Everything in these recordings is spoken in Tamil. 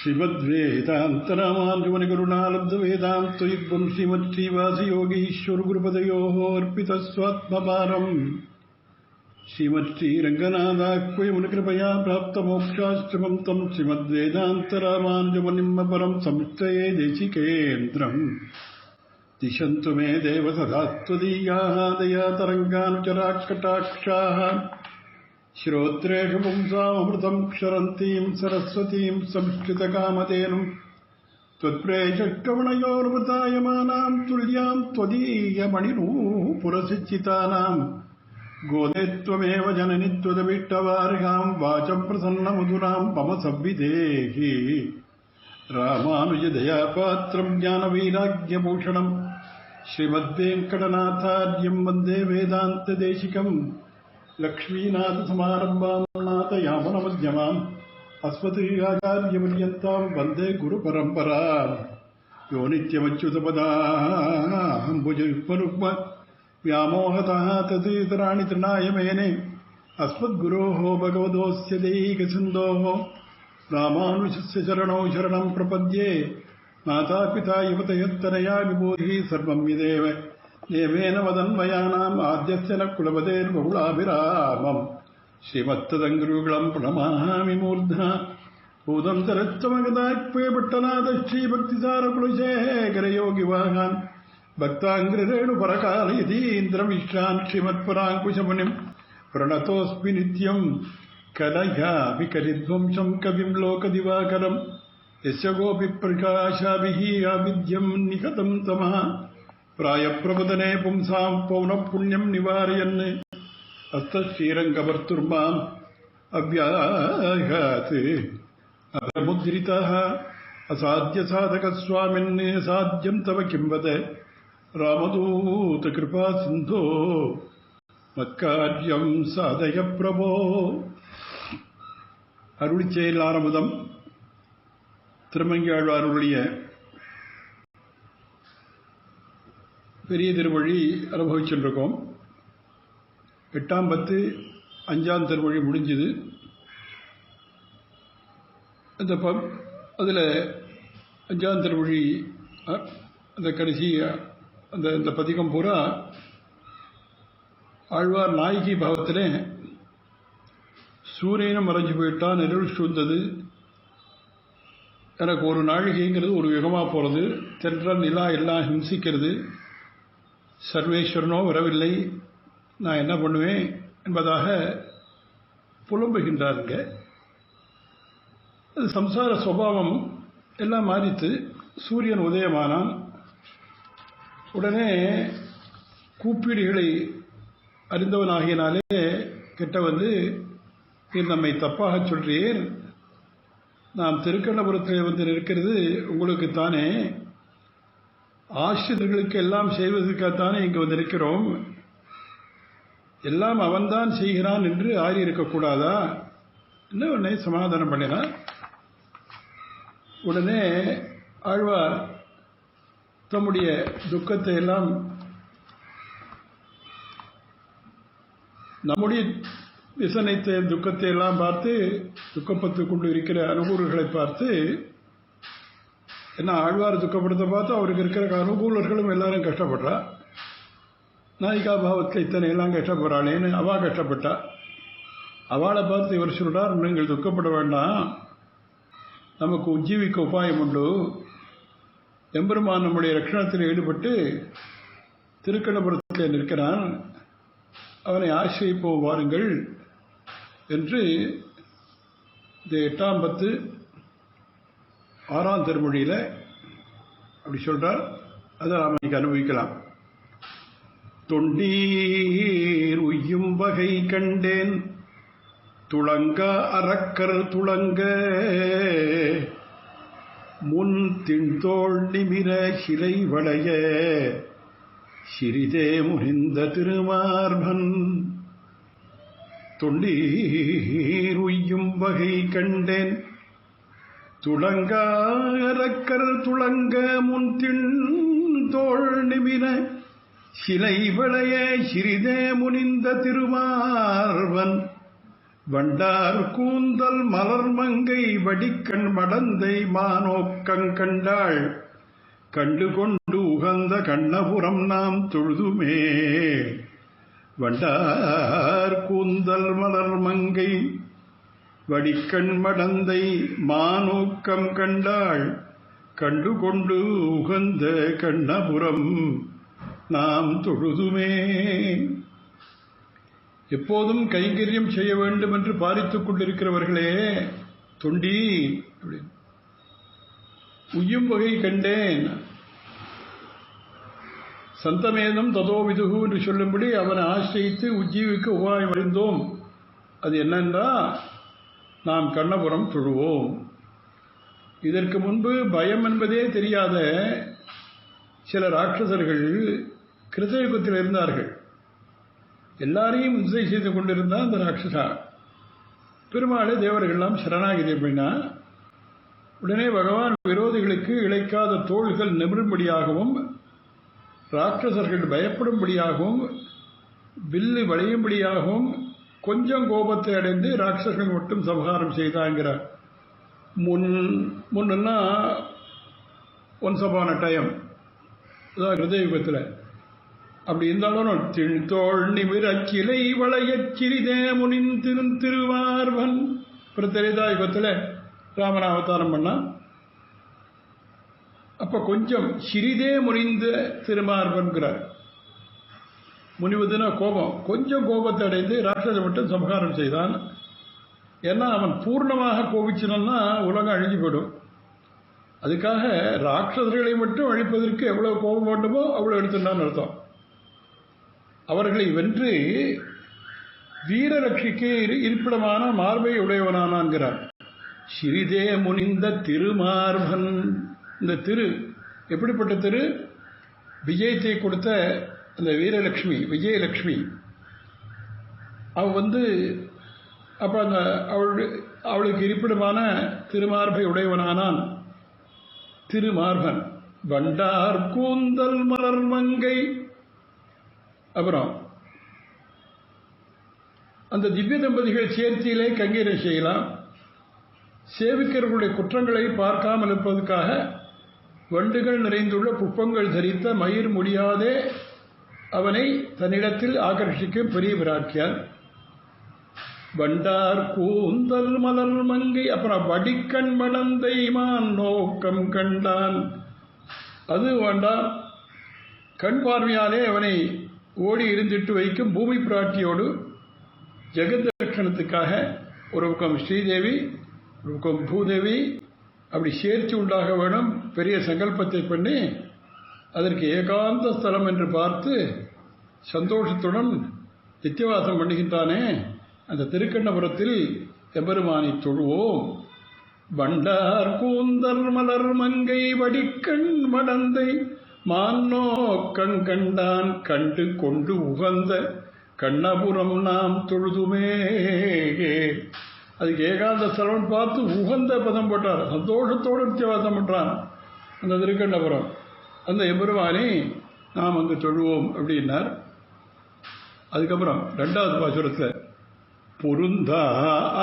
श्रीमद्वेदान्तरामानुजमुनिगुरुणालब्धवेदान्तयुग्मं श्रीमच्छ्रीवासयोगीश्वरगुरुपदयोः अर्पितस्वात्मभारम् श्रीमच्छ्रीरङ्गनाथाख्वयमुनिकृपया प्राप्तमोक्षाश्रमं तं श्रीमद्वेदान्तरामानुजमुनिम् संस्थये देशिकेन्द्रम् दिशन्तु मे देव सदा त्वदीयाः दयातरङ्गानुचराकटाक्षाः श्रोत्रेषु पुंसामृतं क्षरन्तीं सरस्वतीं संस्कृतकामधेनुं त्वत्प्रेषष्टवणयोर्वृतायमानां तुल्यां त्वदीयमणिनूपुरसिचितानां गोदे त्वमेव जननि त्वदभिष्टवार्हां वाचं प्रसन्नमधुरां मम संविदेहि रामानुजदयापात्रं ज्ञानवैराग्यभूषणं श्रीमद्वेङ्कटनाथार्यं वन्दे वेदान्तदेशिकम् लक्ष्मीनाथसमारम्भां नाथयामुनमध्यमाम् अस्मदीयाचार्यपर्यन्तां वन्दे गुरुपरम्पराम् यो नित्यमच्युतपदाम्बुजयुग्मरुग्म व्यामोहतः तदितराणि तृणाय मेने अस्मद्गुरोः भगवतोऽस्य दैकसिन्धोः रामानुजस्य चरणौ शरणं प्रपद्ये मातापिता युवतयत्तनया विबोधिः सर्वं विदेव देवेन वदन्वयानाम् आद्यस्य न कुलपतेर्बहुलाभिरामम् श्रीमत्तदङ्गुरुकुलं प्रणमामि मूर्ध्ना भूतन्तरत्वमगदाक्वे पट्टनाथ श्रीभक्तिसारकुलशेखरयोगिवाहान् भक्ताङ्ग्रिरेणुपरकालयतीन्द्रमिश्रान् श्रीमत्पराङ्कुशमुनिम् प्रणतोऽस्मि नित्यम् कलया विकलिध्वंसं कविं लोकदिवाकरम् यस्य गोपिप्रकाशाभिः आविद्यम् निकतं तमः प्रायप्रबोधने पुंसां पौनःपुण्यं निवारयन् हस्तश्रीरङ्गवर्तुर्माम् अव्याहत् अधमुद्रितः असाध्यसाधकस्वामिन् साध्यं तव किं वद रामदूतकृपासिन्धो मत्कार्यं साधय प्रभो அருளிச்செயல் ஆரம்பம் திருமங்கையாழ்வாருடைய பெரிய திருமொழி அனுபவிச்சுருக்கோம். 8ஆம் பத்து 5ஆம் திருமொழி முடிஞ்சது. அதில் 5ஆம் திருமொழி அந்த கடைசி அந்த பதிகம் பூரா ஆழ்வார் நாயகி பாவத்தில் சூரியனும் மறைஞ்சு போயிட்டான், இருள் சூழ்ந்தது, எனக்கு ஒரு நாழிகைங்கிறது ஒரு யுகமாக போகிறது, தென்றல் நிலா எல்லாம் ஹிம்சிக்கிறது, சர்வேஸ்வரனோ வரவில்லை, நான் என்ன பண்ணுவேன் என்பதாக புலம்புகின்றாருங்க. அது சம்சார சுபாவம் எல்லாம் மாறித்து சூரியன் உதயமானான். உடனே கூப்பீடுகளை அறிந்தவனாகினாலே கிட்ட வந்து நம்மை தப்பாக சொல்றீர், நாம் திருக்கண்ணபுரத்தில் வந்து நிற்கிறது உங்களுக்கு தானே, ஆசிரியர்களுக்கு எல்லாம் செய்வதற்காகத்தானே இங்கு வந்து நிற்கிறோம், எல்லாம் அவன்தான் செய்கிறான் என்று ஆறி இருக்கக்கூடாதா என்ன உடனே சமாதானம் பண்ணினார். உடனே ஆழ்வார் தம்முடைய துக்கத்தை எல்லாம் நம்முடைய விசனைத்த துக்கத்தை எல்லாம் பார்த்து துக்கப்பட்டு கொண்டு இருக்கிற அனுகூலர்களை பார்த்து, என்ன ஆழ்வார் துக்கப்படுத்த பார்த்து அவருக்கு இருக்கிற அனுகூலர்களும் எல்லாரும் கஷ்டப்படுறா, நாயிகா பாவத்தில் இத்தனை எல்லாம் கஷ்டப்படுறாளேன்னு அவா கஷ்டப்பட்டா. அவளை பார்த்து இவர் சொல்றார், நீங்கள் துக்கப்பட வேண்டாம், நமக்கு உஜ்ஜீவிக்க உபாயம் உண்டு, எம்பெருமான் நம்முடைய ரட்சணத்தில் ஈடுபட்டு திருக்கண்ணபுரத்தில் நிற்கிறான், அவனை ஆசிரியிப்போம் வாருங்கள் என்று இந்த 8ஆம் பத்து 6ஆம் திருமொழியில் அப்படி சொல்றார். அதை நாம் இன்னைக்கு அனுபவிக்கலாம். தொண்டீர் உய்யும் வகை கண்டேன் துளங்க அரக்கர் துளங்க முன் திண்தோள் நிமிர சிலை வளைய சிறிதே முறிந்த திருமார்பன். தொண்டீர் உய்யும் வகை கண்டேன் துளங்காரக்கர் துளங்க முன்தின் தோள் நிமிர சிலை வளைய சிறிதே முனிந்த திருமார்பன் வண்டார் கூந்தல் மலர்மங்கை வடிக்கண் மடந்தை மானோக்கங் கண்டாள் கண்டு கொண்டு உகந்த கண்ணபுரம் நாம் தொழுதுமே. வண்டார் கூந்தல் மலர்மங்கை வடிக்கண் மடந்தை மானோக்கம் கண்டாள் கண்டு கொண்டு உகந்த கண்ணபுரம் நாம் தொழுதுமே. எப்போதும் கைங்கரியம் செய்ய வேண்டும் என்று பாரித்துக் கொண்டிருக்கிறவர்களே தொண்டி, உய்யும் வகை கண்டேன். சந்தமேதம் ததோ விதுகு என்று சொல்லும்படி அவனை ஆசிரியித்து உஜ்ஜீவிக்க உபாயம் அறிந்தோம். அது என்னென்றா, நாம் கண்ணபுரம் தொழுவோம். இதற்கு முன்பு பயம் என்பதே தெரியாத சில ராட்சசர்கள் கிருதயுகத்தில் இருந்தார்கள். எல்லாரையும் இம்சை செய்து கொண்டிருந்தால் அந்த ராட்சசா பெருமாளை தேவர்கள்லாம் சரணாகிதி அப்படின்னா உடனே பகவான் விரோதிகளுக்கு இழைக்காத தோள்கள் நிமிரும்படியாகவும் ராட்சசர்கள் பயப்படும்படியாகவும் வில்லு வளையும்படியாகவும் கொஞ்சம் கோபத்தை அடைந்து ராட்சசர்கள் மட்டும் சமகாரம் செய்தாங்கிறார். முன்னெல்லாம் ஒன்ஸ் அப்பான் அ டைம் அதான் ஹிருதயுகத்தில் அப்படி இருந்தாலும் திழ்தோள் நிமிரச் சிலை வளையச் சிறிதே முனின் திருவார்வன் திரேதாயுகத்தில் ராமன் அவதாரம் பண்ணா. அப்ப கொஞ்சம் சிறிதே முனிந்த திருமார்பன்கிறார். முனிவதுனா கோபம், கொஞ்சம் கோபத்தை அடைந்து ராட்சச மட்டும் சமகாரம் செய்தான். ஏன்னா அவன் பூர்ணமாக கோபிச்சினா உலகம் அழிஞ்சு போயிடும். அதுக்காக ராட்சசர்களை மட்டும் அழிப்பதற்கு எவ்வளவு கோபம் வேண்டுமோ அவ்வளவு எடுத்துட்டான்னு அர்த்தம். அவர்களை வென்று வீரரட்சிக்கு இருப்பிடமான மார்பை உடையவனானான்கிறார். சிறிதே முனிந்த திருமார்பன். இந்த திரு எப்படிப்பட்ட திரு? விஜயத்தை கொடுத்த அந்த வீரலட்சுமி, விஜயலட்சுமி. அவ அப்ப அந்த அவளுக்கு இருப்பிடமான திருமார்பை உடையவனானான் திருமார்பன். வண்டார் கூந்தல் மலர் மங்கை. அப்புறம் அந்த திவ்ய தம்பதிகள் சேர்த்தியிலே கங்கீரம் செய்யலாம். சேவிக்கிறவர்களுடைய குற்றங்களை பார்க்காமல் இருப்பதற்காக வண்டுகள் நிறைந்துள்ள புஷ்பங்கள் தரித்த மயிர் முடியாதே அவனை தன்னிடத்தில் ஆகர்ஷிக்கும் பெரிய பிராட்டியார். வண்டார் கூந்தல் மலர் மங்கை. அப்புறம் வடிக்கண் மடந்தை மான் நோக்கம் கண்டான். அது வேண்டாம், கண் பார்வையாலே அவனை ஓடி இருந்திட்டு வைக்கும் பூமி பிராட்டியோடு ஜெகத் ரட்சணத்துக்காக ஒரு பக்கம் ஸ்ரீதேவி ஒரு பக்கம் பூதேவி அப்படி சேர்ச்சி உண்டாக வேணும். பெரிய சங்கல்பத்தை பண்ணி அதற்கு ஏகாந்த ஸ்தலம் என்று பார்த்து சந்தோஷத்துடன் நித்தியவாசம் பண்ணுகின்றானே அந்த திருக்கண்ணபுரத்தில் எம்பெருமானை தொழுவோம். வண்டார் கூந்தல் மலர் மங்கை வடிக்கண் மடந்தை மானோக்கங் கண்டான் கண்டு கொண்டு உகந்த கண்ணபுரம் நாம் தொழுதுமே. அதுக்கு ஏகாந்த ஸ்தலம் பார்த்து உகந்த பதம் போட்டார். சந்தோஷத்தோடு நித்தியவாசம் பண்றான் அந்த திருக்கண்ணபுரம். அந்த எம்பெருமானை நாம் அங்கு தொழுவோம் அப்படின்னார். அதுக்கப்புறம் 2வது பாசுரத்தில் பொருந்தா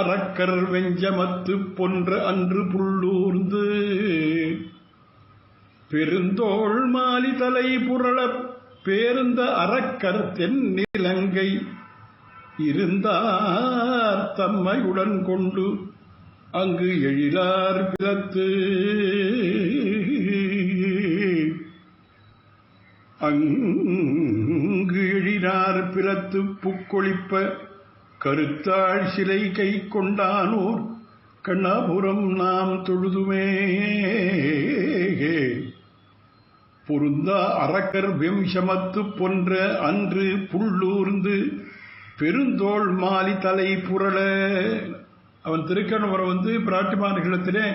அரக்கர் வெஞ்சமத்து பொன்ற அன்று புள்ளூர்ந்து பெருந்தோள் மாலி தலை புரள பேருந்த அரக்கர் தென்னிலங்கை இருந்தார் தம்மையுடன் கொண்டு அங்கு எழிலார் பிறத்து. அங்கு எழிலார் பிறத்து புக்கொழிப்ப கருத்தாள் சிலை கை கொண்டானோர் கண்ணபுரம் நாம் தொழுதுமே. பொருந்தா அரக்கர் வெம்சமத்து பொன்ற அன்று புள்ளூர்ந்து பெருந்தோள் மாலி தலை புரள. அவன் திருக்கண்ணபுரம் பிராட்டிமார்களிடத்திலே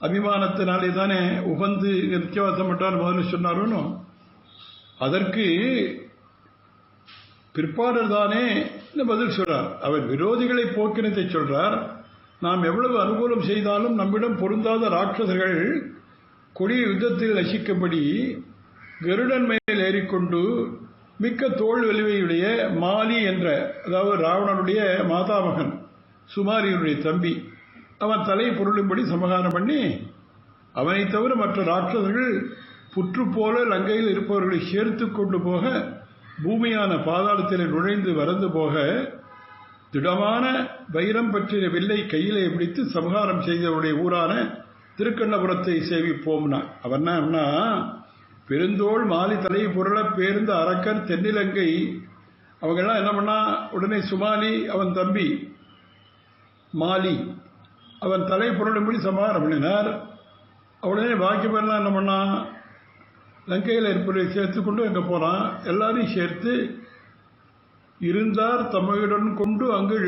அபிமானத்தினாலே தானே உகந்து நித்தியவாசம் பட்டார் முதல்ல சொன்னாரோன்னு. அதற்கு பிற்பாடல் தானே பதில் சொல்றார். அவர் விரோதிகளை போக்கினத்தை சொல்றார். நாம் எவ்வளவு அனுகூலம் செய்தாலும் நம்மிடம் பொருந்தாத ராட்சசர்கள் கொடிய யுத்தத்தில் நசிக்கும்படி கருடன் மேல் ஏறிக்கொண்டு மிக்க தோல் வலிமையுடைய மாலி என்ற, அதாவது ராவணனுடைய மாதாமகன் சுமாரியனுடைய தம்பி. அவன் தலை பொருளும்படி சமகாரம் பண்ணி அவனை தவிர மற்ற ராட்சசர்கள் புற்று போல லங்கையில் இருப்பவர்களை சேர்த்து கொண்டு போக பூமியான பாதாளத்தில் நுழைந்து வரந்து போக திடமான வைரம் பற்றிய வில்லை கையிலே பிடித்து சமகாரம் செய்தவருடைய ஊரான திருக்கண்ணபுரத்தை சேவிப்போம்னா. அவன்னா பெருந்தோள் மாலி தலை பொருள பேர்ந்த அரக்கர் தென்னிலங்கை அவங்கெல்லாம் என்ன பண்ணா, உடனே சுமாலி அவன் தம்பி மாலி அவன் தலை பொருளும்படி சமகாரம் பண்ணினார். உடனே பாக்கி பேர்லாம் என்ன பண்ணா, லங்கையில் இருப்பதை சேர்த்து கொண்டு அங்கே போனான். எல்லாரையும் சேர்த்து இருந்தார் தமிழுடன் கொண்டு அங்கு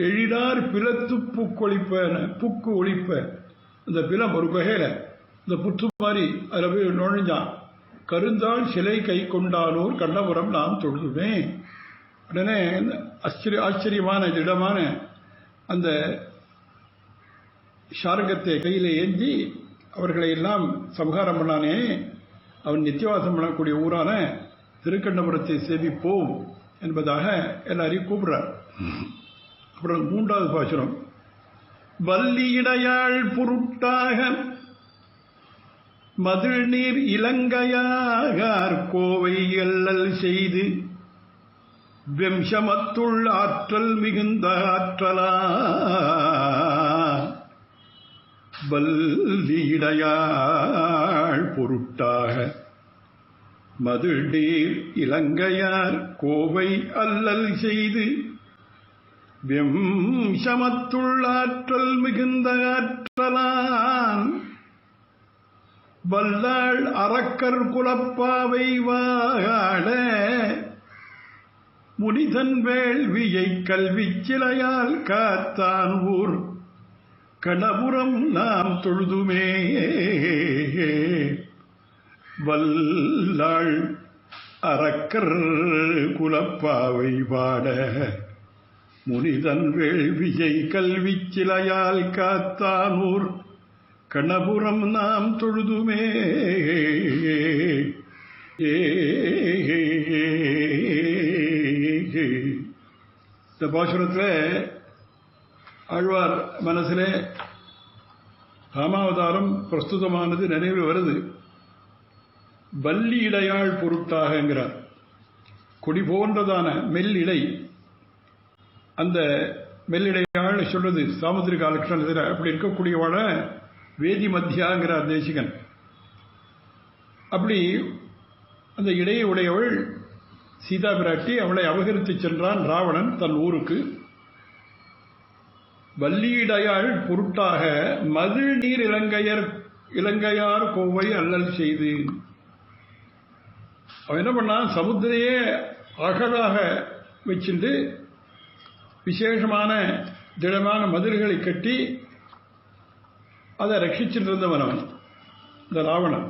எழினார் பிளத்து புக்கு ஒழிப்ப. அந்த பிலம் ஒரு வகையில் இந்த புற்று மாதிரி அதில் போய் நுழைஞ்சான். கருந்தாள் சிலை கை கொண்டானூர் கண்ணபுரம் நாம் தொழுதுவேன். உடனே ஆச்சரியமான திடமான அந்த ஷார்கத்தை கையில் ஏந்தி அவர்களை எல்லாம் சம்ஹாரம் பண்ணானே, அவன் நித்தியவாசம் பண்ணக்கூடிய ஊரான திருக்கண்ணபுரத்தை சேவிப்போம் என்பதாக எல்லாரையும் கூப்பிடுறார். அப்புறம் 3வது பாசுரம். வல்லியிடையாள் பொருட்டாக மதில் நீர் இலங்கையாகார் கோவை எல்லல் செய்து வெம்சமத்துள் ஆற்றல் மிகுந்த ஆற்றலா. வல்லியிடையாள் பொருட்டாக மதில் நீர் இலங்கையார் கோவை அல்லல் செய்து வெம்சமத்துள் ஆற்றல் மிகுந்த ஆற்றலான். வல்லாள் அரக்கர் குலப்பாவை வாழ முனிதன் வேள்வியை கல்வி சிலையால் காத்தான் ஊர் கணபுரம் நாம் தொழுதுமே. வல்லாள் அரக்கர் குலப்பாவை வாட முனிதன் வேள்வியை கல்வி சிலையால் காத்தான் ஊர் கணபுரம் நாம் தொழுதுமே. இந்த பாசுரத்தில் ஆழ்வார் மனசிலே ராமாவதாரம் பிரஸ்துதமானது நினைவில் வருது. வள்ளி இடையாள் பொருட்டாகங்கிறார். கொடி போன்றதான மெல்லிடை, அந்த மெல்லிடையாள் சொல்றது சாமுத்திரிக லட்சணத்தில் அப்படி இருக்கக்கூடியவாழ வேதி மத்தியாங்கிறார் தேசிகன். அப்படி அந்த இடையை உடையவள் சீதா பிராட்டி. அவளை அபகரித்து சென்றான் ராவணன் தன் ஊருக்கு. வல்லியிடையாள் பொருட்டாக மதில் நீர் இலங்கையார் கோவை அல்லல் செய்து. அவன் என்ன பண்ணான், சமுத்திரையே அகலாக வச்சுட்டு விசேஷமான திடமான மதில்களை கட்டி அதை ரட்சிச்சுட்டு இருந்தவன் அவன், இந்த ராவணன்.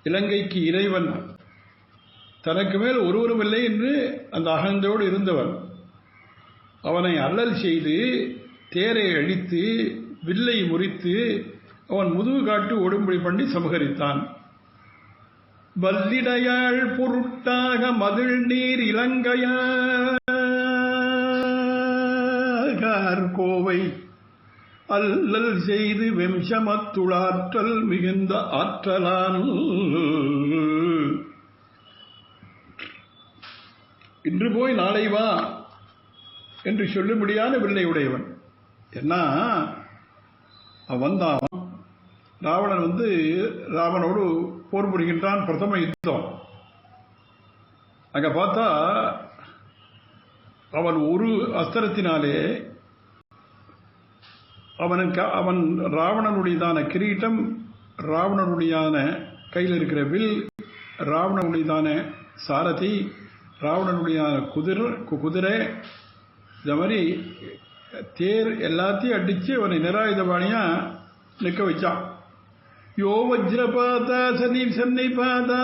இலங்கைக்கு இறைவன், தனக்கு மேல் ஒருவரும் இல்லை என்று அந்த அகந்தோடு இருந்தவன். அவனை அல்லல் செய்து தேரை அழித்து வில்லை முறித்து அவன் முதுகு காட்டு ஒடும்படி பண்ணி சமகரித்தான். வல்லிடையாள் பொருட்டாக மதில் நீர் இலங்கையார் கோவை அல்லல் செய்து வெம்சமத்துளாற்றல் மிகுந்த ஆற்றலான். இன்று போய் நாளை வா என்று சொல்லும்படியான வில்லை உடையவன். என்ன வந்தான் ராவணன் ராவனோடு போர் புரிகின்றான். பிரதம யுத்தம். அங்க பார்த்தா அவன் ஒரு அஸ்திரத்தினாலே அவன் ராவணனுடையதான கிரீட்டம், ராவணனுடையான கையில் இருக்கிற வில், ராவணனுடையதான சாரதி, ராவணனுடையதான குதிரை, இந்த மாதிரி தேர் எல்லாத்தையும் அடிச்சு அவனை நிராயுதபாணியா நிற்க வச்சான். யோ வஜ்ரபாதா சனீர் சென்னை பாதா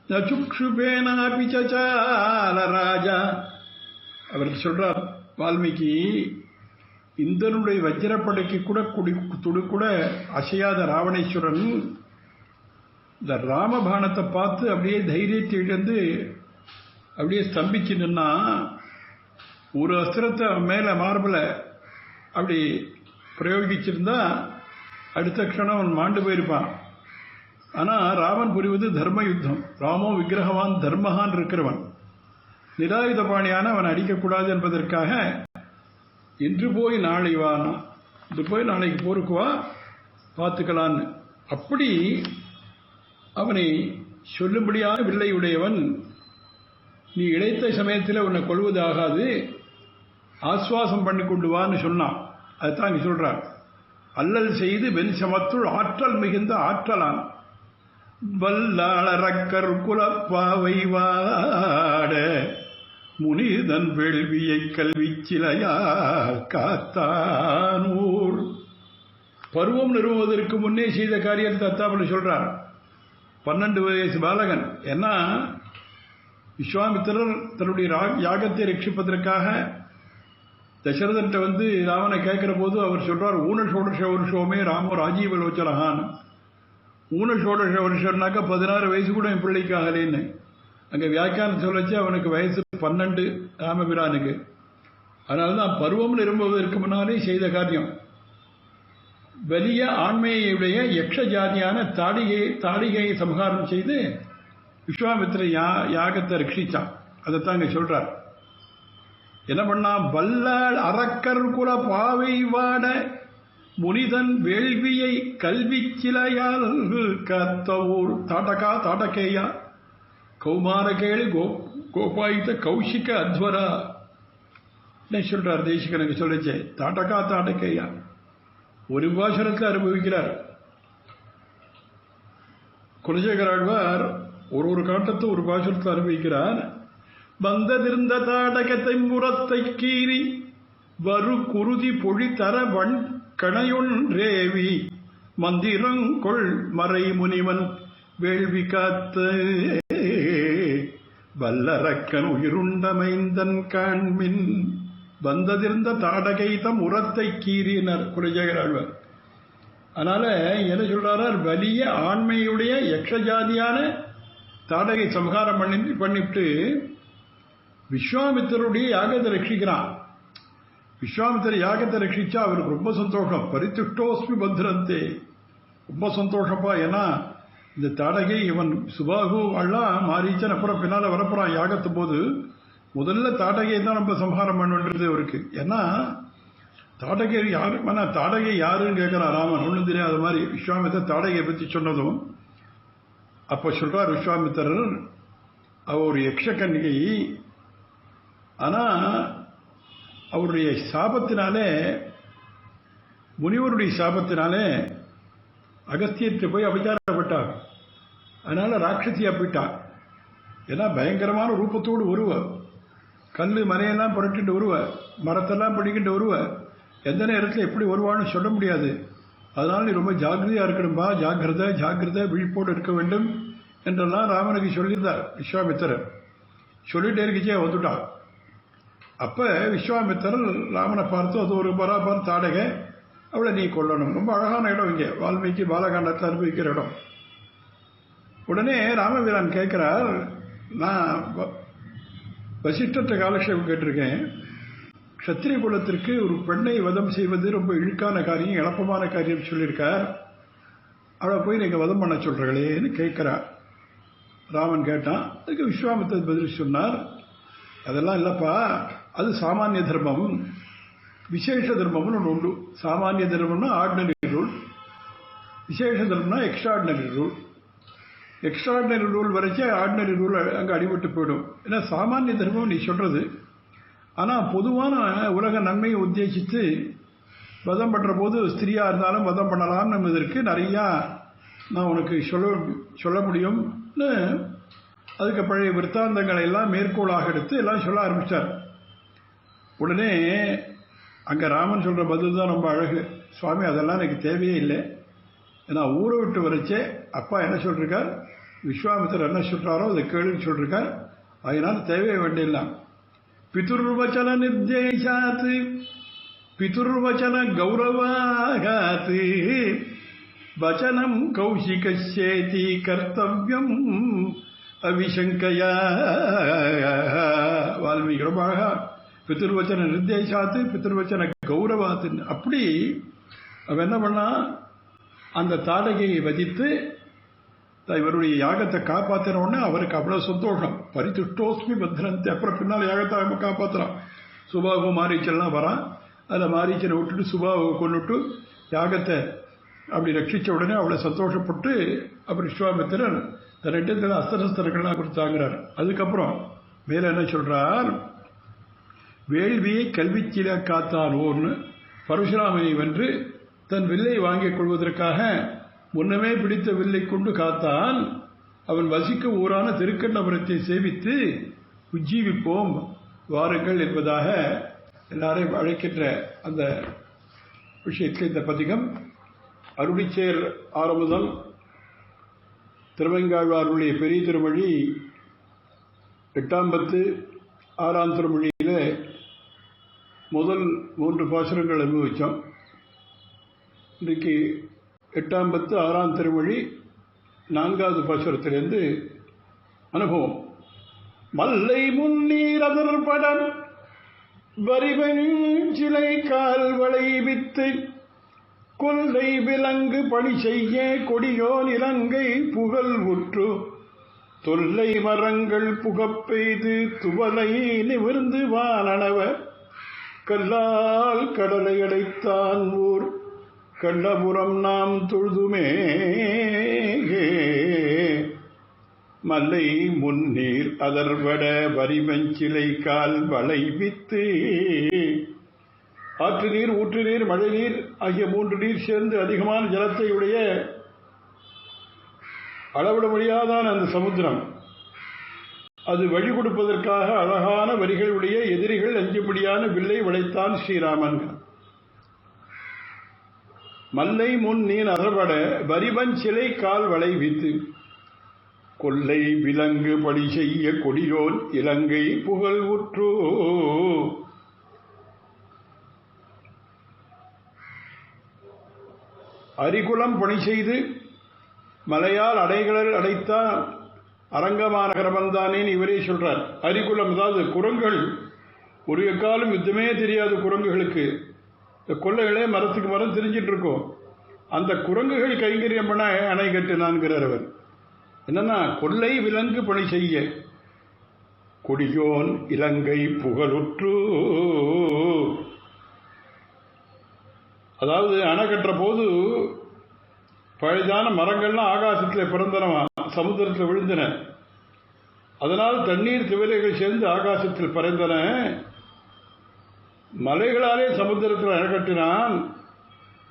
நச்சுக்ஷுபேனாபி சசால ராஜா. அவர் சொல்றார் வால்மீகி, இந்திரனுடைய வஜ்ரப்படைக்கு கூட துடு கூட அசையாத ராவணேஸ்வரன் இந்த ராமபானத்தை பார்த்து அப்படியே தைரியத்தை இழந்து அப்படியே ஸ்தம்பிச்சு நின்னா. ஒரு அஸ்திரத்தை மேல மார்பில் அப்படி பிரயோகிச்சிருந்தா அடுத்த க்ஷணம் அவன் மாண்டு போயிருப்பான். ஆனா ராமன் புரிவது தர்ம யுத்தம். ராமோ விக்கிரகவான் தர்மகான் இருக்கிறவன், நிராயுத பாணியான அவன் அடிக்கக்கூடாது என்பதற்காக இன்று போய் நாளை வானா, இன்று போய் நாளைக்கு போருக்கு வா பார்த்துக்கலான்னு அப்படி அவனை சொல்லும்படியான வில்லை உடையவன். நீ இழைத்த சமயத்தில் உன்னை கொள்வது ஆகாது, ஆஸ்வாசம் பண்ணி கொண்டு வான்னு சொன்னான். அதுதான் நீ சொல்றார். அல்லல் செய்து வெண் சமத்துள் ஆற்றல் மிகுந்த ஆற்றலான் வல்லாளரக்கர் குலப்பாவை வாட முனிதன் வேள்வியை கல்வி சிலையால் காத்தானூர். பருவம் நிறுவுவதற்கு முன்னே செய்த காரியத்தை அத்தாப்படி சொல்றார். 12 வயசு பாலகன். ஏன்னா விஸ்வாமித்திரர் தன்னுடைய யாகத்தை ரட்சிப்பதற்காக தசரதன்ட்ட வந்து ராமனை கேட்கிற போது அவர் சொல்றார், ஊனஷோடச வருஷோமே ராமோ ராஜீவலோச்சனகான். ஊனஷோடச வருஷம்னாக்கா 16 வயசு கூட என் பிள்ளைக்கு ஆகலேன்னு. அங்கே வியாக்கியானம் சொல்லச்சு அவனுக்கு வயசு 12 ராமபிரானுக்கு. அதனால்தான் பருவம் நிரம்புவதற்கு முன்னாலே செய்த காரியம். വലിய ஆண்மையுடைய யக்ஷ ஜாதியான தாடிகையை சம்ஹாரம் செய்து விஸ்வாமித்திர யாகத்தை ரட்சிச்சான். அதைத்தான் இங்க சொல்றார். என்ன பண்ணா, வல்லாள் அரக்கர் குல பாவை வாட முனிதன் வேள்வியை கல்வி சிலையால் கத்தவூர். தாட்டகேயா கௌமாரகேளு கோபாயித்த கௌஷிக அத்வரா சொல்றார் தேசிகனுக்கு சொல்லிச்சே. தாட்டகேயா ஒரு பாசுரத்தில் அனுபவிக்கிறார். குலசேகராழ்வார் ஒரு காட்டத்தை ஒரு பாசுரத்தில் அனுபவிக்கிறார். வந்ததிருந்த தாடகத்தை முரத்தை கீறி வரு குருதி பொழி தர வண் கணையொன்றேவி மந்திரங்கொள் மறை முனிவன் வேள்வி காத்த வல்லரக்கன் உயிருண்டமைந்தன் காண்மின். வந்ததிருந்த தாடகை தம் உரத்தை கீறினர் குலசேகராழ்வார். அதனால என்ன சொல்றார், வலிய ஆண்மையுடைய யக்ஷஜாதியான தாடகை சம்ஹாரம் பண்ணிட்டு விஸ்வாமித்தருடைய யாகத்தை ரட்சிக்கிறான். விஸ்வாமித்திர யாகத்தை ரட்சிச்சா அவருக்கு ரொம்ப சந்தோஷம். பரித்துஷ்டோஸ்மி பத்ரந்தே, ரொம்ப சந்தோஷப்பா. ஏன்னா இந்த தாடகை இவன் சுபாகு எல்லாம் மாறிச்சன் அப்புறம் பின்னால வரப்போறான் யாகத்து போது. முதல்ல தாடகையை தான் நம்ம சம்ஹாரம் பண்ணுன்றது அவருக்கு. ஏன்னா தாடகை யாரு, தாடகை யாருன்னு கேட்கிறான் ராமன். ஒன்றும் தெரியாத மாதிரி விஸ்வாமித்திர தாடகையை பற்றி சொன்னதும் அப்ப சொல்றார் விஸ்வாமித்திரர், அவ ஒரு யக்ஷகன்னிகை. ஆனா அவருடைய சாபத்தினாலே, முனிவருடைய சாபத்தினாலே அகஸ்தியத்தை போய் அபச்சாரப்பட்டார். அதனால ராட்சசியா போயிட்டார். ஏன்னா பயங்கரமான ரூபத்தோடு வருவ, கல்லு மலையெல்லாம் புரட்டிட்டு வருவ, மரத்தெல்லாம் பிடிக்கிட்டு வருவ. எந்த நேரத்தில் எப்படி வருவான்னு சொல்ல முடியாது. அதனால நீ ரொம்ப ஜாக்கிரதையா இருக்கணும்பா, ஜாக்கிரதை விழிப்போடு இருக்க வேண்டும் என்றெல்லாம் ராமனுக்கு சொல்லியிருந்தார் விஸ்வாமித்திரர். சொல்லிட்டே இருக்கச்சே வந்துட்டார். அப்ப விஸ்வாமித்திரர் ராமனை பார்த்து, அது ஒரு பராபர் தாடகை, அவளை நீ கொல்லணும். ரொம்ப அழகான இடம் இங்கே வால்மீகி பாலகாண்டத்தில் அனுபவிக்கிற இடம். உடனே ராமவீரன் கேட்கிறார், நான் வசிஷ்டற்ற காலக்ஷேபம் கேட்டிருக்கேன். க்ஷத்திரிய குலத்திற்கு ஒரு பெண்ணை வதம் செய்வது ரொம்ப இழுக்கான காரியம், எளப்பமான காரியம் சொல்லியிருக்கார். அவளை போய் நீங்க வதம் பண்ண சொல்றீங்களேன்னு கேட்கிறார். ராமன் கேட்டான். அதுக்கு விஸ்வாமித்திரர் பதில் சொன்னார், அதெல்லாம் இல்லப்பா, அது சாமானிய தர்மம், விசேஷ தர்மம்னு ஒன்று உண்டு. சாமானிய தர்மம்னா ஆர்டினரி ரூல், விசேஷ தர்மம்னா எக்ஸ்ட்ராடினரி ரூல். எக்ஸ்ட்ராடினரி ரூல் வரைச்சே ஆர்டினரி ரூல் அங்கே அடிபட்டு போயிடும். ஏன்னா சாமானிய தர்மம் நீ சொல்றது, ஆனால் பொதுவான உலக நன்மையை உத்தேசித்து வதம் பண்ணுற போது ஸ்திரியா இருந்தாலும் வதம் பண்ணலாம் என்பதற்கு நிறையா நான் உனக்கு சொல்ல முடியும்னு அதுக்கு பழைய விற்த்தாந்தங்களை எல்லாம் மேற்கோளாக எடுத்து எல்லாம் சொல்ல ஆரம்பிச்சார். உடனே அங்கே ராமன் சொல்ற பதில் தான் ரொம்ப அழகு. சுவாமி அதெல்லாம் எனக்கு தேவையே இல்லை, ஏன்னா ஊரை விட்டு வரைச்சே அப்பா என்ன சொல்றார், விஸ்வாமித்திரர் என்ன சொல்றாரோ அதை கேளுன்னு சொல்றார். அதனால தேவையே வேண்டியெல்லாம். பிதுர்வச்சன நிர்தேசாத் பிதுர்வச்சன கௌரவாகாத் வச்சனம் கௌஷிகேதி கர்த்தவியம் அவிசங்கயா. வால்மீகி ரொம்ப அழகா பித்ருவச்சன நிர்தேசாத்து பித்ருவச்சன கௌரவாத்துன்னு. அப்படி அவன் என்ன பண்ணா, அந்த தாடகையை வதித்து இவருடைய யாகத்தை காப்பாற்றின உடனே அவருக்கு அவ்வளவு சந்தோஷம். பரிதுஷ்டோஸ்மி பத்ரந்தி. அப்புறம் பின்னால் யாகத்தை காப்பாற்றுறான். சுபாவு மாரீச்செல்லாம் வரான். அதில் மாரீச்சனை விட்டுட்டு சுபாவை கொண்டுட்டு யாகத்தை அப்படி ரட்சித்த உடனே அவ்வளோ சந்தோஷப்பட்டு அப்புறம் விஸ்வாமித்திரன் தன்னிடத்தில் அஸ்திரஸ்திரங்கள்லாம் கொடுத்தாங்கிறார். அதுக்கப்புறம் மேலே என்ன சொல்றார், வேள்வியை கல்விச்சில காத்தானோர்னு பரசுராமனை வென்று தன் வில்லை வாங்கிக் கொள்வதற்காக முன்னமே பிடித்த வில்லை கொண்டு காத்தான். அவன் வசிக்க ஊரான திருக்கண்ணபுரத்தை சேவித்து உஜ்ஜீவிப்போம் வாருங்கள் என்பதாக எல்லாரையும் அழைக்கின்ற அந்த விஷயத்தில் இந்த பதிகம் அருளிச்சேர் ஆரம்புதல் திருவெங்காழ்வாருடைய பெரிய திருமொழி 8ஆம் பத்து 6ஆம் திருமொழியில் முதல் 3 பாசுரங்கள் அனுபவித்தோம். இன்றைக்கு 8ஆம் பத்து 6ஆம் திருமொழி 4வது பாசுரத்திலிருந்து அனுபவம். மல்லை முன்னீர் அதர்படம் வரிவஞ்சிலை கால்வளை வித்து கொல்லை விலங்கு பணி செய்ய கொடியோன் இலங்கை புகழ் உற்று தொல்லை மரங்கள் புகப்பெய்து துவலை நிமிர்ந்து வானவ கல்லால் கடலை அடைத்தான் ஊர் கண்ணபுரம் நாம் தொழுதுமே. மல்லை முன்னீர் அதர்வட வரிவஞ்சிலை கால் வளை வித்து. ஆற்று நீர், ஊற்று நீர், மழை நீர் ஆகிய 3 நீர் சேர்ந்து அதிகமான ஜலத்தை உடைய அளவிட முடியாதான அந்த சமுத்திரம், அது வழி கொடுப்பதற்காக அழகான வரிகளுடைய எதிரிகள் அஞ்சும்படியான வில்லை வளைத்தான் ஸ்ரீராமன். மல்லை முன் நீர் அறபட வரிவஞ்சிலை கால் வளை வித்து கொல்லை விலங்கு படி செய்ய கொடியோன் இலங்கை புகழ் உற்றோ. அரிகுலம் பணி செய்து மலையால் அடைகளல் அடைத்தான் அரங்கமான கரவந்தானேன்னு இவரே சொல்றார். அரிகுலம் அதாவது குரங்குகள், ஒரு எக்காலம் யுத்தமே தெரியாது குரங்குகளுக்கு. இந்த கொள்ளைகளே மரத்துக்கு மரம் தெரிஞ்சிட்டு இருக்கோம். அந்த குரங்குகள் கைங்கரியம் பண்ண அணை கட்டினான்கிறார் அவர். என்னன்னா, கொல்லை விலங்கு பணி செய்ய கொடியோன் இலங்கை புகழுற்று. அதாவது அணை கட்டுற போது பழைதான மரங்கள்லாம் ஆகாசத்தில் பிறந்தனவா, சமுத்திரத்தில் விழுந்தன. அதனால் தண்ணீர் திவலைகள் சேர்ந்து ஆகாசத்தில் பறந்தன. மலைகளாலே சமுத்திரத்தில் அணை கட்டினான்.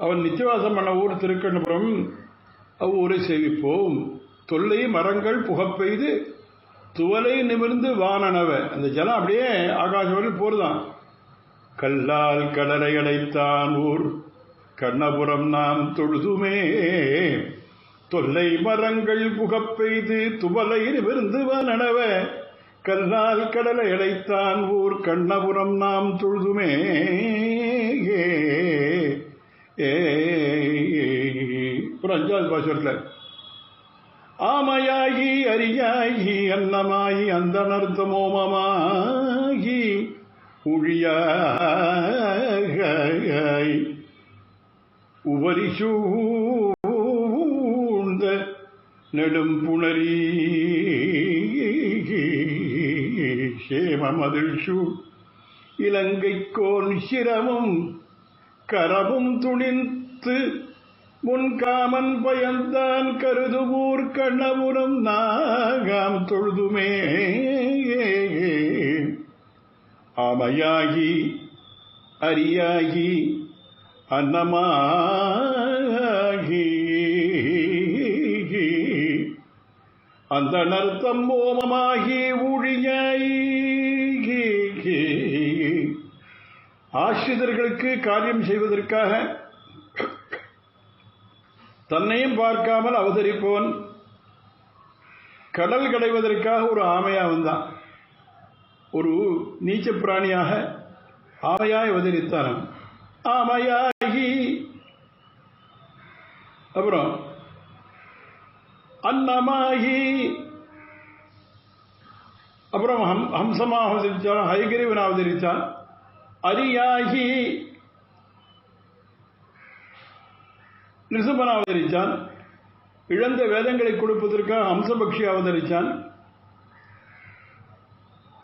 அவன் நித்தியவாசம் பண்ண ஊர் திருக்கண்ணபுரம், அவ்வூரை சேவிப்போம். தொல்லை மரங்கள் புகப்பெய்து துவலை நிமிர்ந்து வானனவ. அந்த ஜலம் அப்படியே ஆகாச வரையில் போறதான். கல்லால் கடலை அடைத்தான் ஊர் கண்ணபுரம் நாம் தொழுதுமே. தொல்லை மரங்கள் புகப்பெய்து துவலை நிமிர்ந்து வானனவ கல்லால் கடலை அடைத்தான் ஊர் கண்ணபுரம் நாம் தொழுதுமே. ஒரு 5வது பாசுரத்தில் ஆமையாகி அரியாகி அன்னமாயி அந்த மோமமாகி உழியாய் உவரி சூழ்ந்த நெடும் புணரி சேமமதில் சூழ் இலங்கைக்கோன் சிரமும் கரவும் துணிந்து முன்காமன் பயந்தான் கருதுவூர் கண்ணபுரம் நாகாம் தொழுதுமே. ஆமையாகி அரியாகி அன்னமாகி அந்த நர்த்தம் ஓமமாகி ஊழியாய். ஆசிரியர்களுக்கு காரியம் செய்வதற்காக தன்னையும் பார்க்காமல் அவதரிப்பவன், கடல் கடைவதற்காக ஒரு ஆமையா வந்தான். ஒரு நீச்ச பிராணியாக ஆமையாய் அவதரித்தான். ஆமையாகி அப்புறம் அன்னமாகி அப்புறம் ஹம்சமாக அவதரித்தான், ஹயகிரீவன் அவதரித்தான். அரியாகி நிருசிம்மன் அவதரித்தான். இழந்த வேதங்களை கொடுப்பதற்காக ஹம்சபக்ஷி அவதரித்தான்.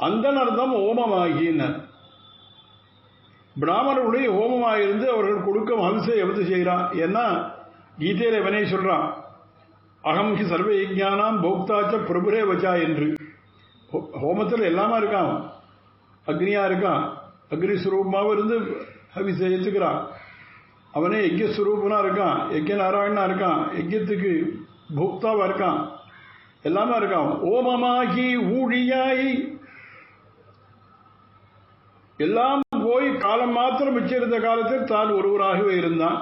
அந்த அர்த்தம் ஓமமாகினர். பிராமணருடைய ஹோமமாயிருந்து அவர்கள் கொடுக்கும் ஹம்சை எவது செய்கிறான். ஏன்னா கீதையில வினை சொல்றான், அகம் ஹி சர்வ யஜ்ஞானாம் போக்தாச்ச பிரபுரே வச்சா என்று. ஹோமத்தில் எல்லாமே இருக்கான். அக்னியா இருக்கான், அக்னி ஸ்வரூபமாகவும் இருந்து ஹவிசை ஏற்றுக்கிறான். அவனே யஜ்ய ஸ்வரூபனா இருக்கான், யஜ்ய நாராயணனா இருக்கான், யஜ்யத்துக்கு போக்தாவா இருக்கான், எல்லாமே இருக்கான். ஓமமாகி ஊழியாய் எல்லாம் போய் காலம் மாத்திரம் மிச்சிருந்த காலத்தில் தான் ஒருவராகவே இருந்தான்.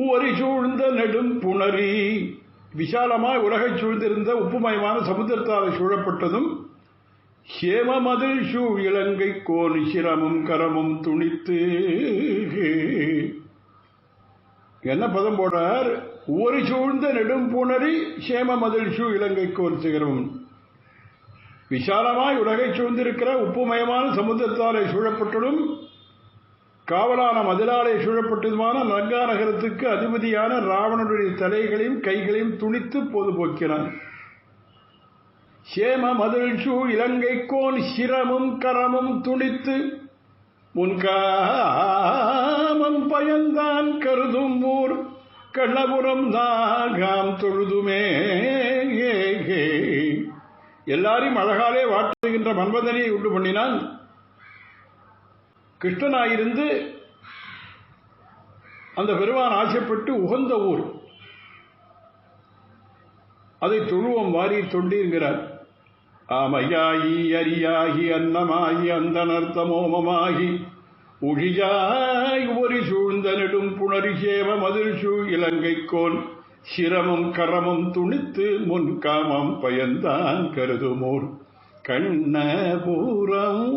ஊரி சூழ்ந்த நெடும் புணரி விசாலமாய் உலகை சூழ்ந்திருந்த உப்புமயமான சமுத்திரத்தால் சூழப்பட்டதும் ஹேம மதில் சூழ் இலங்கை கோன் சிரமும் கரமும் துணித்து. என்ன பதம் போடுறார்? ஊரி சூழ்ந்த நெடும் புணரி ஹேம மதில் சூ இலங்கை கோன் சிகரமும். விசாலமாய் உலகை சூழ்ந்திருக்கிற உப்புமயமான சமுத்திரத்தாலே சூழப்பட்டதும் காவலான மதிலாலே சூழப்பட்டதுமான லங்கா நகரத்துக்கு அதிபதியான ராவணனுடைய தலைகளையும் கைகளையும் துணித்து பொது போக்கினான். சேம மதில் சூழ் இலங்கை கோன் சிரமும் கரமும் துணித்து முன்காமம் பயந்தான் கருதும் ஊர் கண்ணபுரம் நாகாம் தொழுதுமே. எல்லாரையும் அழகாலே வாட்டுகின்ற மன்மதனையை உண்டு பண்ணினான். கிருஷ்ணனாயிருந்து அந்த பெருமான் ஆசைப்பட்டு உகந்த ஊர், அதை தொழுவம் வாரி தொண்டிருக்கிறார். ஆமையாகி அரியாகி அன்னமாகி அந்த நர்த்தமோமமாகி உழியாய் ஒரு சூழ்ந்த நெடும் புணரி சேம மதில் சூழ் இலங்கை கோன் சிரமும் கரமும் துணித்து முன் காமம் பயந்தான் கருதுமோர் கண்ணபுரம்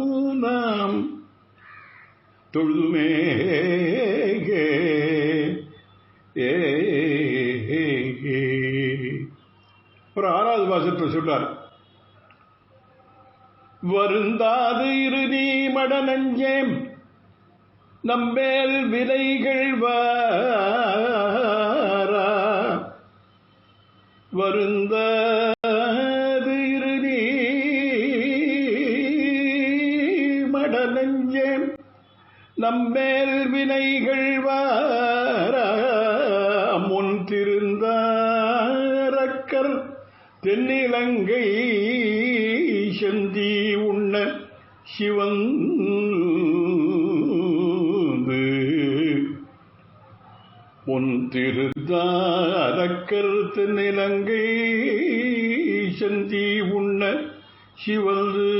நாம் தொழுதுமே. ஒரு 6வது வாசத்தில் சொல்றார், வருந்தாது இரு நீ மட நஞ்சேம் நம்பேல் விலைகள் வாரா. வருந்தாது இரு நீ மட நஞ்சேம் நம்மேல் வினைகள் வார. முன் திருந்தாரக்கர் தென்னிலங்கை செந்தி உண்ண சிவந்து. முன் திருந்தாரக்கர் தென்னிலங்கை செந்தி உண்ண சிவந்து.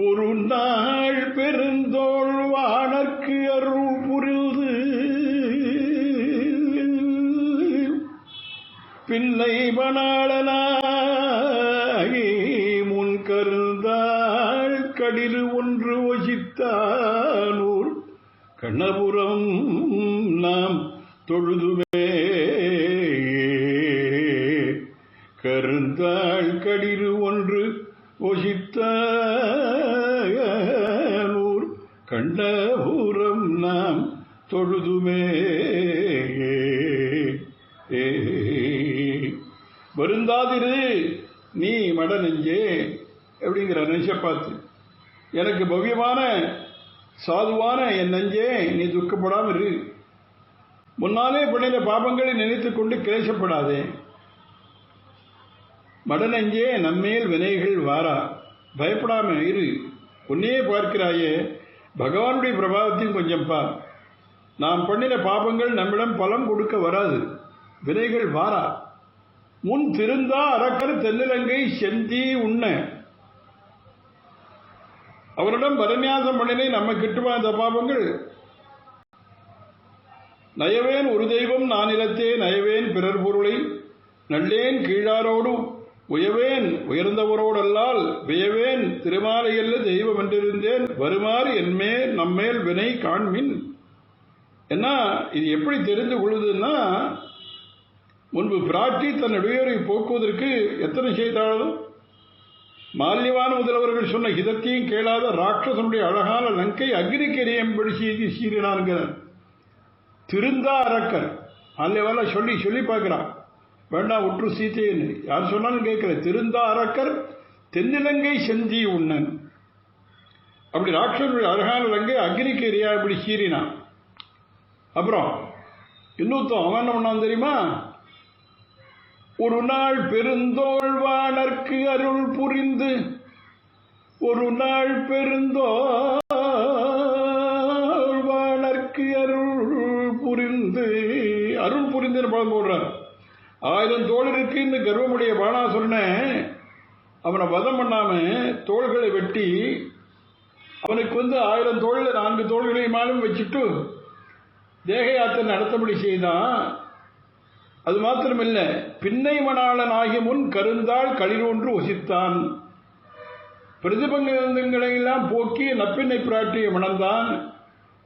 ஒரு நாள் பெருந்தோள் வானற்கு அருள் புரிந்து பிள்ளை பணாளனாகி முன் கருந்தாள் கடிறு ஒன்று வசித்தானூர் கண்ணபுரம் நாம் தொழுதுமே. கருந்தாள் கடிறு ஒன்று ஒசித்தூர் கண்டபுரம் நாம் தொழுதுமே. வருந்தாதிரு நீ மட நெஞ்சே அப்படிங்கிற நெஞ்ச பார்த்து, எனக்கு பவ்யமான சாதுவான என் நெஞ்சே நீ துக்கப்படாமல் இரு. முன்னாலே பண்ணின பாபங்களை நினைத்துக் கொண்டு கிளேசப்படாதே. மடநெஞ்சே நம்மேல் வினைகள் வாரா, பயப்படாம இரு. உன்னையே பார்க்கிறாயே, பகவானுடைய பிரபாவத்தையும் கொஞ்சம் பார். நாம் பண்ணின பாபங்கள் நம்மிடம் பலம் கொடுக்க வராது, வினைகள் வாரா. முன் திருந்தா அரக்கர் தென்னிலங்கை செந்தி உண்ண. அவரிடம் பரநியாசம் பண்ணினை நம்ம கிட்டுமா இந்த பாபங்கள்? நயவேன் ஒரு தெய்வம் நான் நிலத்தே நயவேன் பிறர் பொருளை நல்லேன் கீழாரோடு உயவேன் உயர்ந்தவரோடல்லால் வியவேன் திருமாலையல்ல தெய்வம் என்றிருந்தேன் வருமாறு என்மேல் நம்மேல் வினை காண்மின். என்ன இது எப்படி தெரிந்து கொள்வதுன்னா, முன்பு பிராட்டி தன் இடையூறை போக்குவதற்கு எத்தனை செய்தாலும் மால்யவான முதல்வர்கள் சொன்ன ஹிதத்தையும் கேளாத ராட்சசனுடைய அழகான லங்கை அக்னிக்கு எரியும்படி செய்தி சீறினான்கிறார். திருந்தா அரக்கர் மால்யவான சொல்லி சொல்லி பார்க்கிறான், வேண்டாம் உற்று சீத்தைன்னு யார் சொன்னாலும் கேட்கல. திருந்தா அரக்கர் தென்னிலங்கை செந்தி உண்ணன். அப்படி ராட்சசனுடைய அழகான லங்கை அக்னிக்கு எரியா இப்படி சீறினான். அப்புறம் இன்னொருத்தம் அவன் என்ன பண்ணான் தெரியுமா? ஒரு நாள் பெருந்தோழ்வானர்க்கு அருள் புரிந்து, ஒரு நாள் பெருந்தோழ்வானர்க்கு அருள் புரிந்து, அருள் புரிந்து பழம் போடுறார். 1000 தோள் இருக்கு இந்த கர்வமுடைய பாணாசுரனை அவனை வதம் பண்ணாம தோள்களை வெட்டி அவனுக்கு 1000 தோளில் 4 தோள்களையும் வச்சுட்டு தேக யாத்திரை நடத்தபடி செய்தான். அது மாத்திரமில்லை, பின்னை மணாளன் ஆகிய முன் கருந்தாள் களிரொன்று ஒசித்தான். பிரதிபங்கங்களை எல்லாம் போக்கி நப்பின்னை பிராட்டியை மணந்தான்.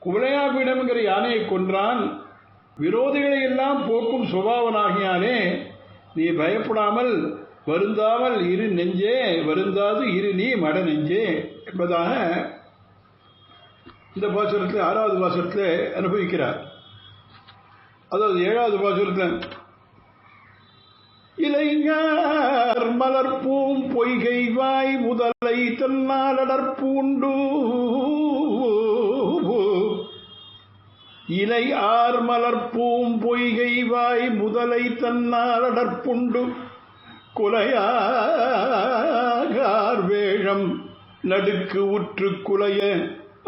குவலையாபீடம் என்கிற யானையை கொன்றான். விரோதிகளை எல்லாம் போக்கும் சுபாவனாகியானே, நீ பயப்படாமல் வருந்தாமல் இரு நெஞ்சே, வருந்தாது இரு நீ மட நெஞ்சே என்பதாக இந்த பாசுரத்தில் 6வது பாசுரத்தில் அனுபவிக்கிறார். அதாவது 7வது பாசுரத்தில் இளைஞர் மலர்பூம் பொய்கை வாய் முதலை தன்னாலடற்பூண்டு, இலை ஆர் மலர்பூம் பொய்கை வாய் முதலை தன்னாலடற்புண்டு, குலையார் வேழம் நடுக்கு உற்று குலைய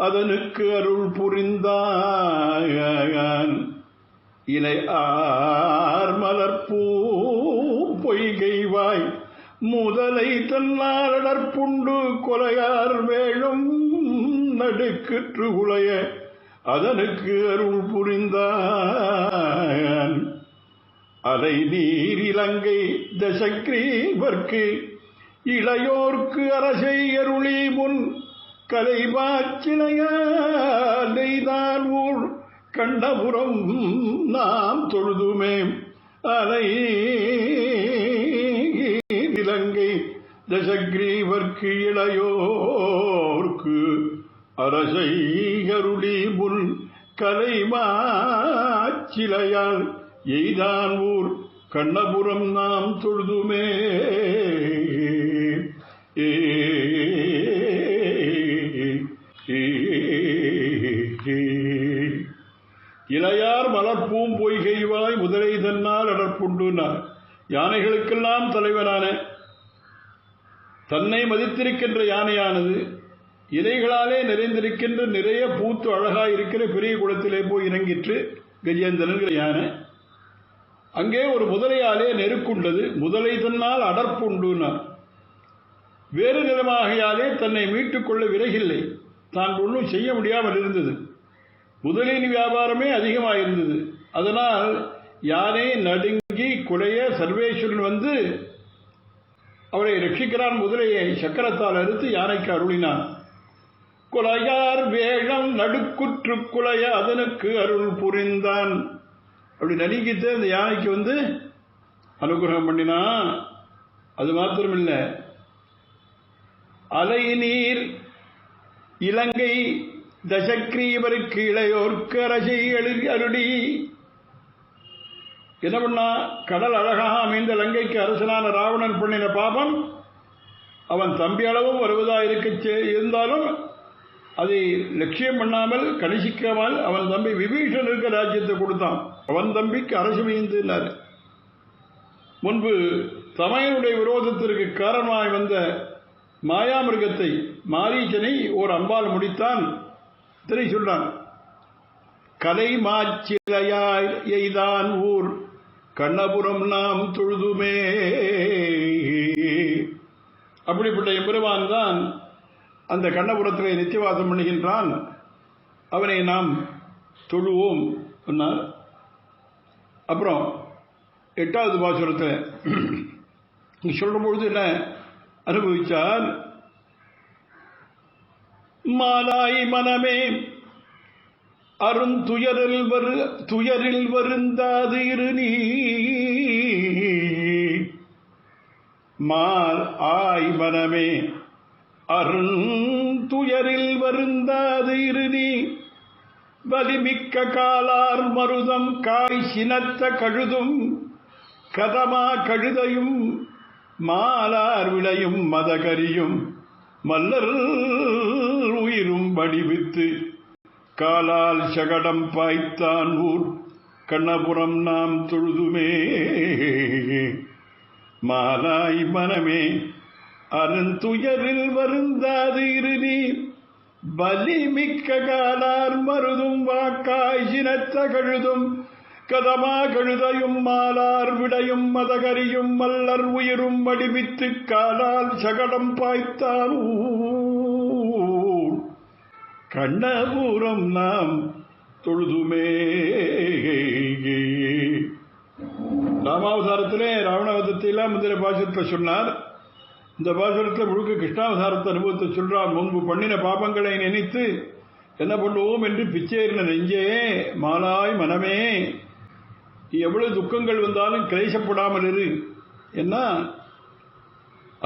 அதனுக்கு அருள் புரிந்தான். இலை ஆர் மலர்பூ பொய்கை வாய் முதலை தன்னாலடற்புண்டு, கொலையார் வேழும் நடுக்குற்று குலைய அதனுக்கு அருள் புரிந்தான். அலை நீர் இலங்கை தசக்ரீவர்க்கு இளையோர்க்கு அரசை அருளி முன் கலைபாச்சிலையான் ஊர் கண்டபுரம் நாம் தொழுதுமே. அலை இலங்கை தசக்ரீவர்க்கு இளையோர்க்கு அரசை அருளி முன் கலைமாச்சிலையால் எய்தான் ஊர் கண்ணபுரம் நாம் தொழுதுமே. இளையார் மலர்பூம் பொய்கைவாய் முதலை தன்னால் அடற்புண்டுனார். யானைகளுக்கெல்லாம் தலைவனான தன்னை மதித்திருக்கின்ற யானையானது இலைகளாலே நிறைந்திருக்கின்ற நிறைய பூத்து அழகாய் இருக்கிற பெரிய குளத்திலே போய் இறங்கிற்று. கஜேந்திரன் யானை அங்கே ஒரு முதலையாலே நெருக்குண்டது. முதலை தன்னால் அடற்புண்டுனார். வேறு நிலமாகையாலே தன்னை மீட்டுக் கொள்ள விரைகில்லை. தான் ஒன்றும் செய்ய முடியாமல் இருந்தது. முதலின் வியாபாரமே அதிகமாயிருந்தது. அதனால் யானை நடுங்கி குலைய சர்வேஸ்வரன் வந்து அவரை ரட்சிக்கிறான். முதலையை சக்கரத்தால் அறுத்து யானைக்கு அருளினான். குலையார் வேகம் நடுக்குற்று குலைய அதனுக்கு அருள் புரிந்தான். அப்படி நடுங்கிட்டு அந்த யானைக்கு வந்து அனுகிரகம் பண்ணினான். அது மாத்திரமில்லை, அலை நீர் இலங்கை தசக்ரீவருக்கு இளையோர்க்கு அரசை அருளி என்ன பண்ணா, கடல் அழகாக அமைந்த லங்கைக்கு அரசனான ராவணன் பண்ணின பாபம் அவன் தம்பி அளவும் வருவதாக இருந்தாலும் அதை லட்சியம் பண்ணாமல் கணிசிக்காமல் அவன் தம்பி விபீஷணனுக்கு ராஜ்யத்தை கொடுத்தான். அவன் தம்பிக்கு அரசு மீந்தார். முன்பு தமையனுடைய விரோதத்திற்கு காரணமாய் வந்த மாயாமிருகத்தை மாரீச்சனை ஓர் அம்பால் முடித்தான். திரை சொல்றான். கலை மாச்சிலையாய் எய்தான் ஊர் கண்ணபுரம் நாம் தொழுதுமே. அப்படிப்பட்ட எம்பெருமான் தான் அந்த கண்ணபுரத்திலே நித்தியவாசம் பண்ணுகின்றான். அவனை நாம் தொழுவோம் சொன்னார். அப்புறம் 8வது பாசுரத்தில் சொல்லும் பொழுது என்ன அனுபவிச்சார்? மாலாய் மனமே துயரில் வருந்தாது இரு நீ, மால் ஆய் மனமே அருந்துயரில் வருந்தாது இருநீ வலிமிக்க காலார் மருதம் காய் சினத்த கழுதும் கதமா கழுதையும் மாலார் விளையும் மதகரியும் மல்லர் உயிரும் வடிவித்து காலால் சகடம் பாய்த்தான் ஊர் கண்ணபுரம் நாம் தொழுதுமே. மாலாய் மனமே அருந்துயரில் வருந்தாது இருநீ வலிமிக்க காலார் மருதும் வாக்காய் சினத்த கழுதும் கதமா கழுதையும் மாலார் விடையும் மதகரியும் மல்லர் உயிரும் வடிவித்து காலால் சகடம் பாய்த்தான் கண்ணபுரம் நாம் தொழுதுமே. ராமாவதாரத்திலே ராவணவதத்தையெல்லாம் முந்திர பாசுரத்தில் சொன்னார். இந்த பாசுரத்தில் முழுக்க கிருஷ்ணாவதாரத்தை அனுபவத்தை சொல்றார். முன்பு பண்ணின பாபங்களை நினைத்து என்ன பண்ணுவோம் என்று பிச்சையின நெஞ்சே மாலாய் மனமே எவ்வளவு துக்கங்கள் வந்தாலும் கிளேசப்படாமல் இரு. என்ன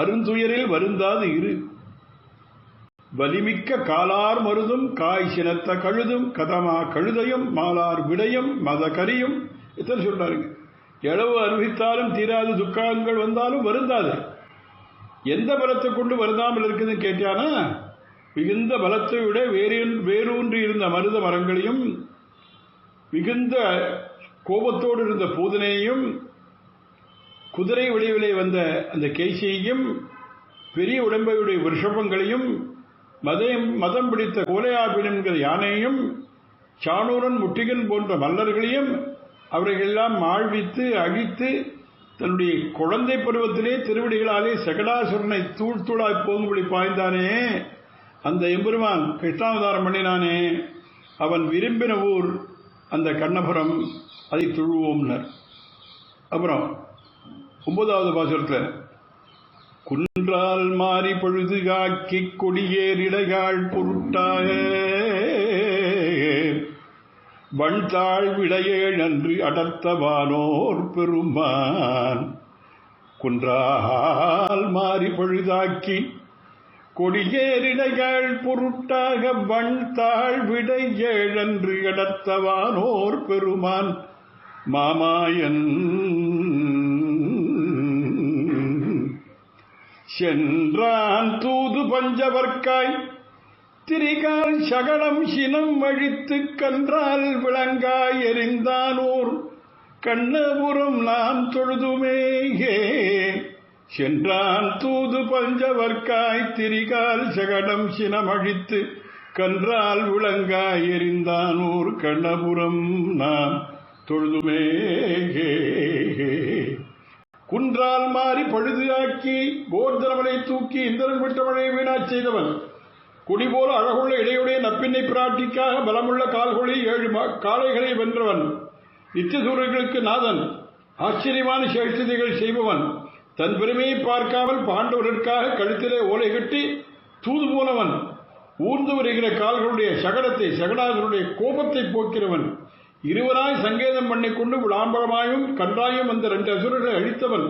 அருந்துயரில் வருந்தாது இரு. வலிமிக்க காலார் மருதும் காய் சினத்த கழுதும் கதமா கழுதையும் மாலார் விடையும் மதகரியும் எத்தனை சொல்றாருங்க. எவ்வளவு அனுபவித்தாலும் தீராது துக்கங்கள் வந்தாலும் வருந்தாது. எந்த பலத்தை கொண்டு வருந்தாமல் இருக்குதுன்னு கேட்டானா, மிகுந்த பலத்தை விட வேரூன்றி இருந்த மருத மரங்களையும் மிகுந்த கோபத்தோடு இருந்த பூதனையும் குதிரை வடிவிலே வந்த அந்த கேசியையும் பெரிய உடம்பையுடைய விஷபங்களையும் மதம் பிடித்த கோலையாபின் என்கிற யானையையும் சாணூரன் முட்டிகன் போன்ற மல்லர்களையும் அவர்களெல்லாம் ஆழ்வித்து அழித்து தன்னுடைய குழந்தை பருவத்திலே திருவடிகளாலே சகடாசுரனை தூள் தூளாய் போகும்படி பாய்ந்தானே அந்த எம்பெருமான் கிருஷ்ணாவதாரம் பண்ணினானே, அவன் விரும்பின ஊர் அந்த கண்ணபுரம், அதை தொழுவோம்னர். அப்புறம் 9வது பாசுரத்தில் குன்றால் மாறி பொழுது காக்கி கொடியேறிடையாள் பொருட்டாக வண்தாழ் விடையேழ் அன்று அடர்த்தவானோர் பெருமான். குன்றால் மாறி பழுதாக்கி கொடியேறிடையாள் பொருட்டாக வண்தாழ் விடையேழ் அன்று அடர்த்தவானோர் பெருமான் மாமாயன் சென்றான் தூது பஞ்சவர்க்காய் திரிகால் சகடம் சினம் அழித்து கன்றால் விளங்காய் எரிந்தானோர் கண்ணபுரம் நாம் தொழுதுமேயே. சென்றான் தூது பஞ்சவர்க்காய் திரிகால் சகடம் சினம் அழித்து கன்றால் விளங்காய் எரிந்தானோர் கண்ணபுரம் நாம் தொழுதுமேயே. குன்றால் மாறி பழுது ஆக்கி கோர்தனவனை தூக்கி இந்திரன் விட்ட மழையை வீணாச் செய்தவன், குடிபோல அழகுள்ள இடையுடைய நப்பின்னை பிராட்டிக்காக பலமுள்ள கால்கொழி 7 காளைகளை வென்றவன், நித்தியசூரர்களுக்கு நாதன், ஆச்சரியமான சேஷ்டிதைகள் செய்பவன், தன் பெருமையை பார்க்காமல் பாண்டவர்களுக்காக கழுத்திலே ஓலை கட்டி தூது போனவன், ஊர்ந்து வருகிற கால்களுடைய சகடாசுடைய கோபத்தை போக்கிறவன், இருவராய் சங்கேதம் பண்ணிக்கொண்டு விளாம்பரமாயும் கன்றாயும் அந்த 2 அசுரர்களை அழித்தவன்.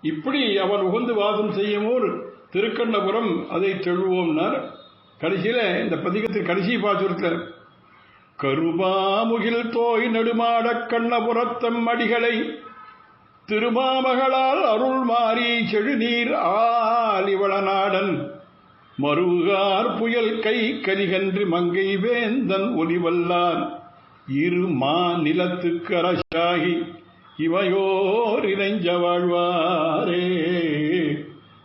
இப்படி அவன் உகந்து வாதம் செய்யுமோர் திருக்கண்ணபுரம், அதை தெழுவோம்னார். கடைசியில இந்த பதிகத்தின் கடைசி பாசுரத்தில் கருமாமுகில் தோய் நடுமாடக் கண்ணபுரத்தம் அடிகளை திருமாமகளால் அருள் மாறி செழுநீர் ஆலிவளநாடன் மருகார் புயல் கை கலிகன்று மங்கை வேந்தன் ஒலிவல்லார் இரு மா நிலத்துக்கு அரசாகி இவையோர் இணைஞ்ச வாழ்வாரே.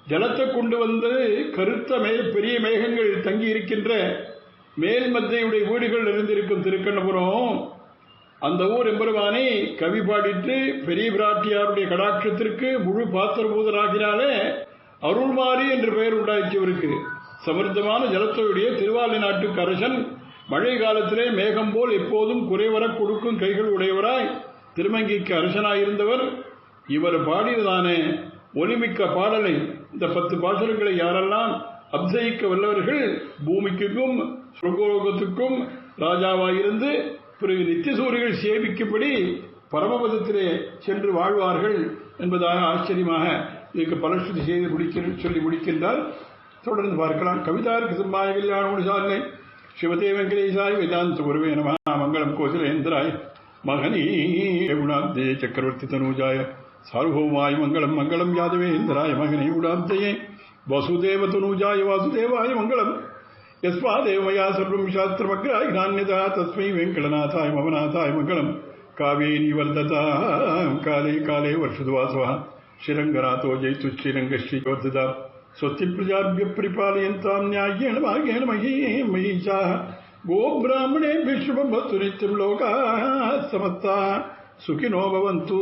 ஜலத்தை கொண்டு வந்து கருத்த பெரிய மேகங்கள் தங்கி இருக்கின்ற மேல் மத்தையுடைய வீடுகள் இருந்திருக்கும் திருக்கண்ணபுரம், அந்த ஊர் எம்பெருமானை கவி பாடிட்டு பெரிய பிராட்டியாருடைய கடாட்சத்திற்கு முழு பாத்திரபூதராகினாலே அருள்மாரி என்று பெயர் உண்டாயிச்சவருக்கு. சமர்த்தமான ஜலத்தையுடைய திருவாலி நாட்டுக்கு அரசன், மழை காலத்திலே மேகம் போல் எப்போதும் குறைவர கொடுக்கும் கைகள் உடையவராய் திருமங்கைக்கு அரசனாயிருந்தவர். இவர் பாடியதானே ஒலிமிக்க பாடலை, இந்த 10 பாசுரங்களை யாரெல்லாம் அப்சயிக்க வல்லவர்கள் பூமிக்கும் சுரகோலோகத்துக்கும் ராஜாவாயிருந்து பிறகு நித்தியசூரிகள் சேவிக்கும்படி பரமபதத்திலே சென்று வாழ்வார்கள் என்பதாக ஆச்சரியமாக இதுக்கு பலஸ்ருதி செய்து சொல்லி முடிக்கின்றால் தொடர்ந்து பார்க்கலாம். கவிதார்க்கு சிம்மாய கல்யாண சாரணை சிவதே வெங்கடேசாய் வேதாந்த குருவே நம. மங்களம் கோசலேந்திராய் மகனீ குணாப்தே சக்கரவர்த்தி தனூஜாய சார்வபௌமாய மங்களம். மங்களம் யாதவேந்திராய மகனே குணாப்தயே வசுதேவ தனூஜாய வாசுதேவாய மங்களம். யஸ்மாதேவ மயா சர்வம் சாஸ்திரமக்ராய நான்யதா தஸ்மை வெங்கடநாதாய மமநாதாய மங்களம். காவேரி வர்ததாம் காலே காலே வருஷதுவாசவः ஸ்ரீரங்கநாதோ ஜெயித்து ஸ்ரீரங்கஸ்ரீவர்ததா. स्वस्ति प्रजाभ्य परिपालयन्तां न्याय्येन भागेन महीषाः. गोब्राह्मणेभ्यः शुभं भवतु नित्यं लोकाः समस्ताः सुखिनो भवन्तु.